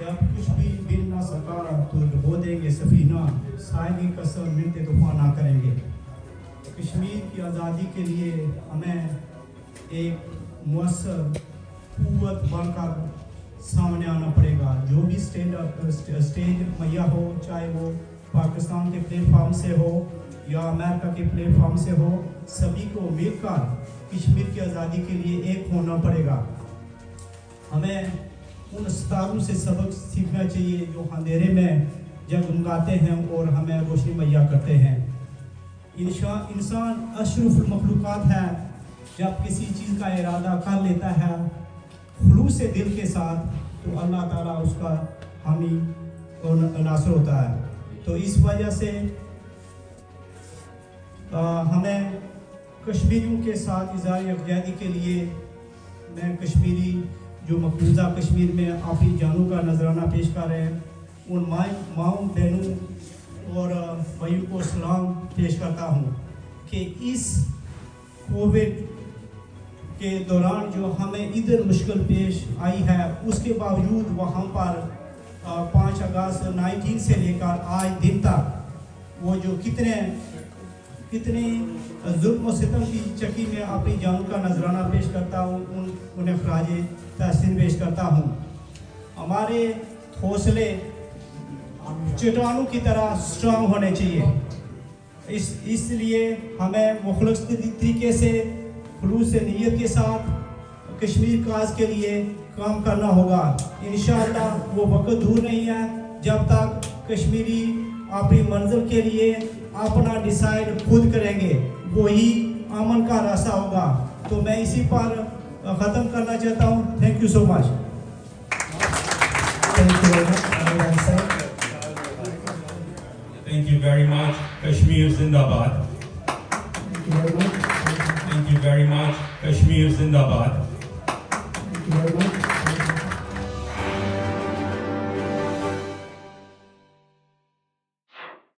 جب کچھ بھی مل نہ سکا تو ڈبو دیں گے سفینہ، سائے کی قسم ملتے طوفان نہ کریں گے۔ کشمیر کی آزادی کے لیے ہمیں ایک مؤثر قوت بن کر سامنے آنا پڑے گا۔ جو بھی اسٹیج مہیا ہو، چاہے وہ پاکستان کے پلیٹ فارم سے ہو یا امریکہ کے پلیٹ فارم سے ہو، سبھی کو مل کر کشمیر کی آزادی کے لیے ایک ہونا پڑے گا۔ ہمیں ان ستاروں سے سبق سیکھنا چاہیے جو اندھیرے میں جگمگاتے ہیں اور ہمیں روشنی مہیا کرتے ہیں۔ انسان اشرف المخلوقات ہے۔ جب کسی چیز کا ارادہ کر لیتا ہے خلوص دل کے ساتھ تو اللہ تعالیٰ اس کا حامی اور ناصر ہوتا ہے۔ تو اس وجہ سے ہمیں کشمیریوں کے ساتھ اظہار یکجہتی کے لیے میں کشمیری جو مقبوضہ کشمیر میں اپنی جانوں کا نذرانہ پیش کر رہے ہیں، ان ماؤں بہنوں اور بھائیوں کو سلام پیش کرتا ہوں کہ اس کووڈ کے دوران جو ہمیں ادھر مشکل پیش آئی ہے، اس کے باوجود وہ ہم پر 5 اگست 19 سے لے کر آج دن تک وہ جو کتنے ظلم و ستم کی چکی میں اپنی جان کا نذرانہ پیش کرتا ہوں، انہیں خراج تحسین پیش کرتا ہوں۔ ہمارے حوصلے چٹانوں کی طرح سٹرانگ ہونے چاہیے۔ اس لیے ہمیں مخلص طریقے سے خلوص نیت کے ساتھ کشمیر کاز کے لیے کام کرنا ہوگا۔ انشاءاللہ وہ وقت دور نہیں ہے جب تک کشمیری اپنی منزل کے لیے اپنا ڈیسائیڈ خود کریں گے، وہی امن کا راستہ ہوگا۔ تو میں اسی پر ختم کرنا چاہتا ہوں۔ Thank you so much. Thank you very much. Kashmir Zindabad. Thank you very much. Kashmir Zindabad.